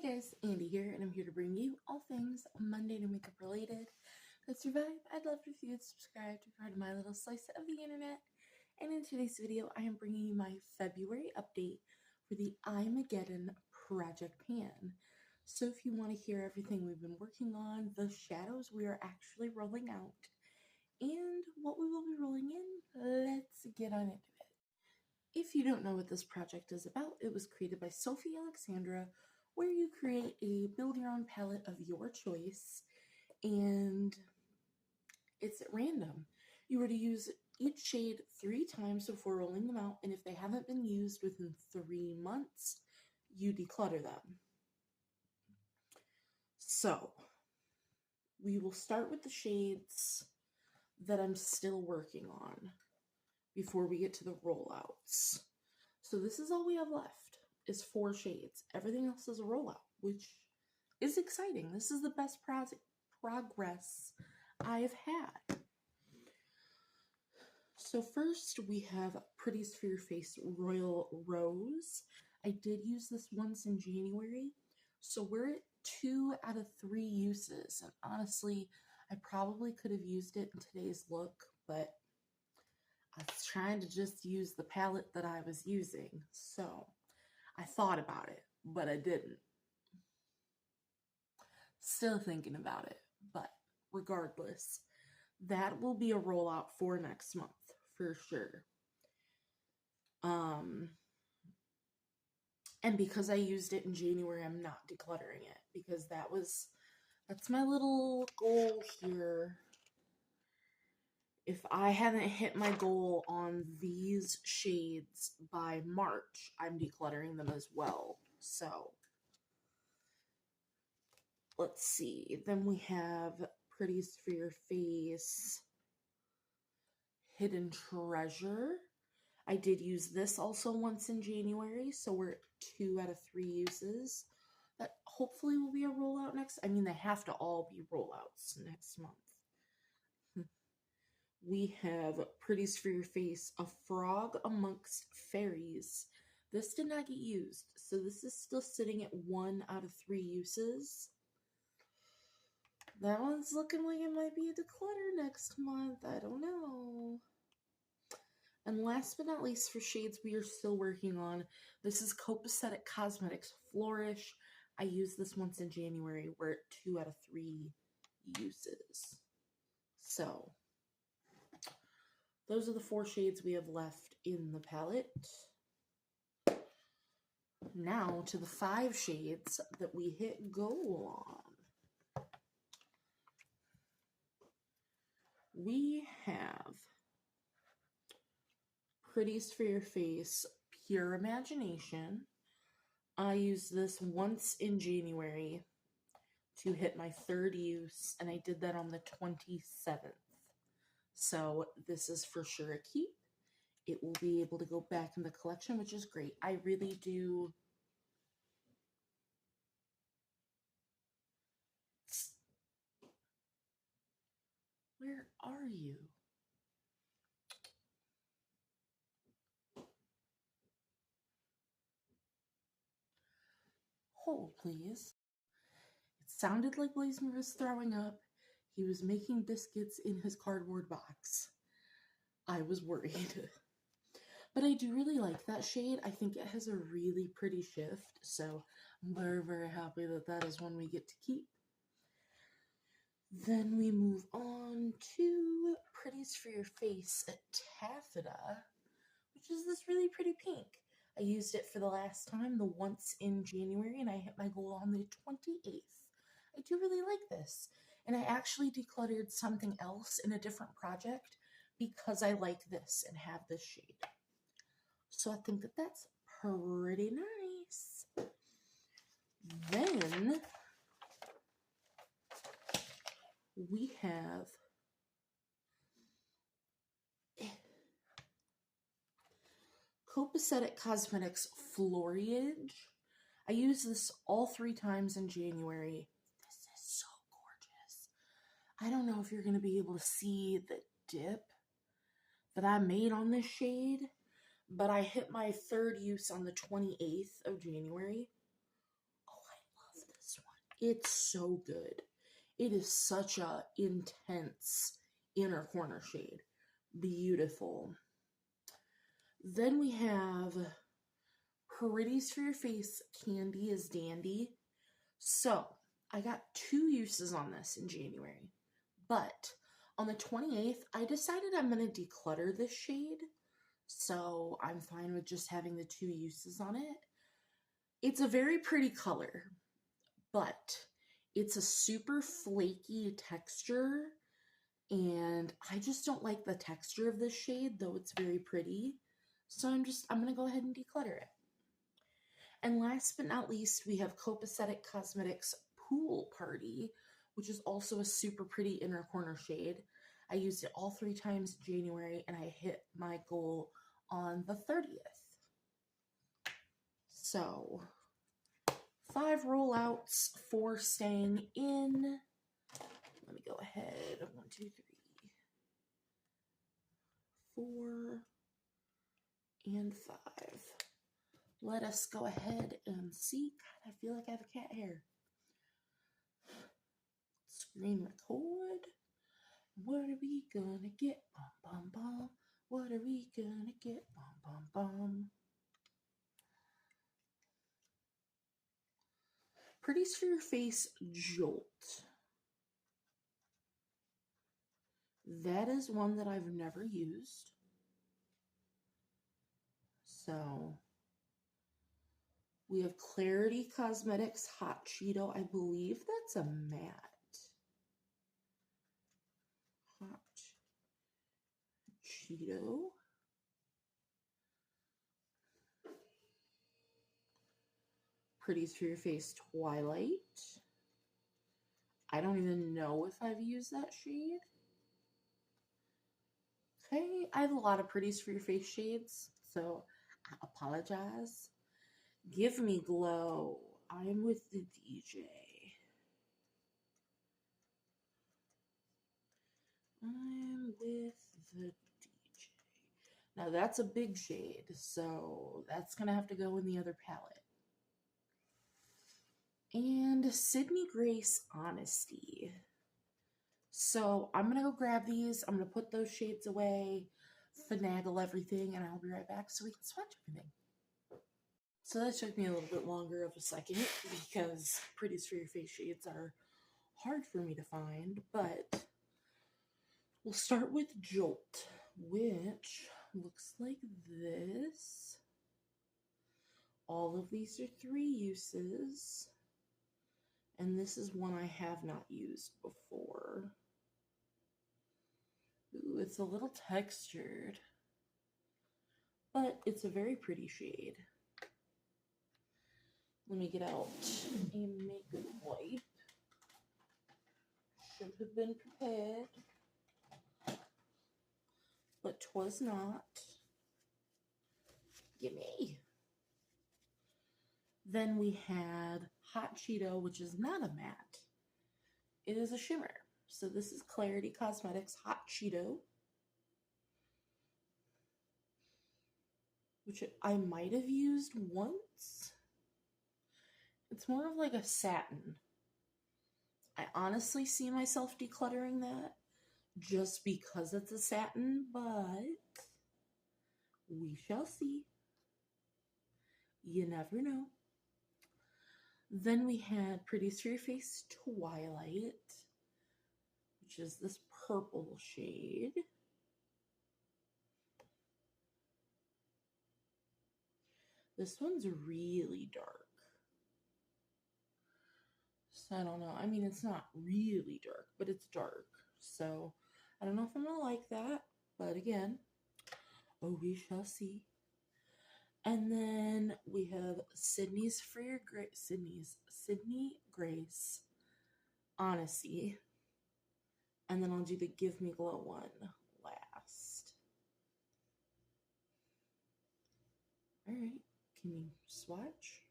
Hey guys, Andy here, and I'm here to bring you all things Monday to makeup related. To survive, I'd love it if you would subscribe to part of my little slice of the internet. And in today's video, I am bringing you my February update for the Eyemaggedon project pan. So if you want to hear everything we've been working on, the shadows we are actually rolling out, and what we will be rolling in, let's get on into it. If you don't know what this project is about, it was created by Sophie Alexandra, where you create a build your own palette of your choice, and it's at random. You were to use each shade 3 times before rolling them out, and if they haven't been used within 3 months, you declutter them. So, we will start with the shades that I'm still working on before we get to the rollouts. So this is all we have left, is 4 shades. Everything else is a rollout, which is exciting. This is the best progress I've had. So first we have Pretty's For Your Face Royal Rose. I did use this once in January, so we're at 2 out of 3 uses, and honestly, I probably could have used it in today's look, but I was trying to just use the palette that I was using, so I thought about it, but I didn't. Still thinking about it, but regardless, that will be a rollout for next month, for sure. And because I used it in January, I'm not decluttering it, because that's my little goal here. If I haven't hit my goal on these shades by March, I'm decluttering them as well. So, let's see. Then we have Pretty's For Your Face Hidden Treasure. I did use this also once in January, so we're at 2 out of 3 uses. That hopefully will be a rollout next. I mean, they have to all be rollouts next month. We have Pretty's For Your Face, A Frog Amongst Fairies. This did not get used, so this is still sitting at 1 out of 3 uses. That one's looking like it might be a declutter next month. I don't know. And last but not least, for shades we are still working on, this is Copacetic Cosmetics Flourish. I used this once in January. We're at 2 out of 3 uses. So, those are the 4 shades we have left in the palette. Now to the 5 shades that we hit goal on. We have Pretty's For Your Face Pure Imagination. I used this once in January to hit my 3rd use, and I did that on the 27th. So this is for sure a keep. It will be able to go back in the collection, which is great. I really do. Where are you? Hold, please. It sounded like Blazer was throwing up. He was making biscuits in his cardboard box. I was worried. But I do really like that shade. I think it has a really pretty shift, so I'm very, very happy that that is one we get to keep. Then we move on to Pretty's For Your Face Taffeta, which is this really pretty pink. I used it for the last time, the once in January, and I hit my goal on the 28th. I do really like this. And I actually decluttered something else in a different project because I like this and have this shade. So I think that that's pretty nice. Then we have Copacetic Cosmetics Foliage. I used this all 3 times in January. This is so gorgeous. I don't know if you're going to be able to see the dip that I made on this shade, but I hit my 3rd use on the 28th of January. Oh, I love It's so good. It is such a intense inner corner shade. Beautiful. Then we have Pretties for Your Face Candy is Dandy. So, I got 2 uses on this in January. But on the 28th, I decided I'm going to declutter this shade. So, I'm fine with just having the 2 uses on it. It's a very pretty color, but it's a super flaky texture. And I just don't like the texture of this shade, though it's very pretty. So I'm going to go ahead and declutter it. And last but not least, we have Copacetic Cosmetics Pool Party, which is also a super pretty inner corner shade. I used it all 3 times in January, and I hit my goal on the 30th. So, 5 rollouts, 4 staying in. Let me go ahead. 1, 2, 3, 4, and 5. Let us go ahead and see. God, I feel like I have a cat hair. Screen record. What are we gonna get? Bum, bum, bum. What are we gonna get? Bum, bum, bum. Pretties for Your Face Jolt. That is one that I've never used. So, we have Clarity Cosmetics Hot Cheeto. I believe that's a matte. Hot Cheeto. Pretties for Your Face Twilight. I don't even know if I've used that shade. Okay, I have a lot of Pretties for Your Face shades, so I apologize. Give Me Glow. I'm with the DJ. I'm with the DJ. Now that's a big shade, so that's going to have to go in the other palette. And Sydney Grace Honesty. So I'm going to go grab these. I'm going to put those shades away, finagle everything, and I'll be right back so we can swatch everything. So that took me a little bit longer of a second because Pretties for Your Face shades are hard for me to find, but we'll start with Jolt, which looks like this. All of these are 3 uses, and this is one I have not used before. Ooh, it's a little textured, but it's a very pretty shade. Let me get out a makeup wipe. Should have been prepared, but 'twas not. Gimme. Then we had Hot Cheeto, which is not a matte. It is a shimmer. So this is Clarity Cosmetics Hot Cheeto, which I might have used once. It's more of like a satin. I honestly see myself decluttering that just because it's a satin, but we shall see. You never know. Then we had Pretties for Your Face Twilight, which is this purple shade. This one's really dark. So I don't know. I mean, it's not really dark, but it's dark. So I don't know if I'm going to like that. But again, oh, we shall see. And then we have Sydney Grace Honesty. And then I'll do the Give Me Glow one last. All right. Can you swatch?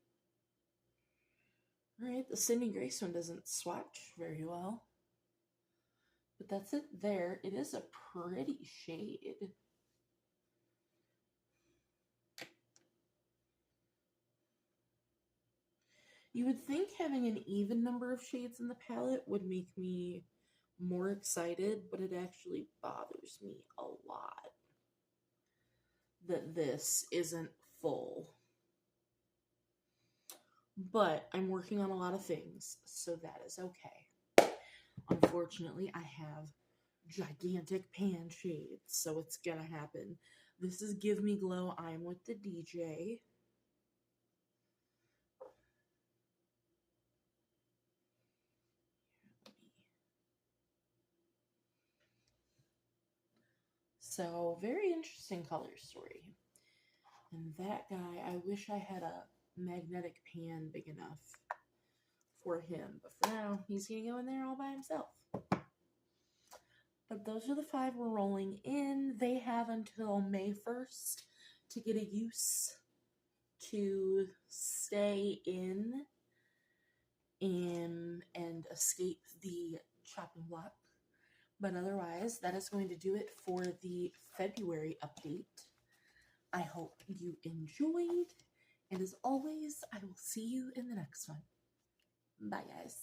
All right. The Sydney Grace one doesn't swatch very well. But that's it there. It is a pretty shade. You would think having an even number of shades in the palette would make me more excited, but it actually bothers me a lot that this isn't full. But I'm working on a lot of things, so that is okay. Unfortunately, I have gigantic pan shades, so it's gonna happen. This is Give Me Glow. I'm with the DJ. So, very interesting color story. And that guy, I wish I had a magnetic pan big enough for him. But for now, he's going to go in there all by himself. But those are the 5 we're rolling in. They have until May 1st to get a use to stay in and escape the chopping block. But otherwise, that is going to do it for the February update. I hope you enjoyed. And as always, I will see you in the next one. Bye, guys.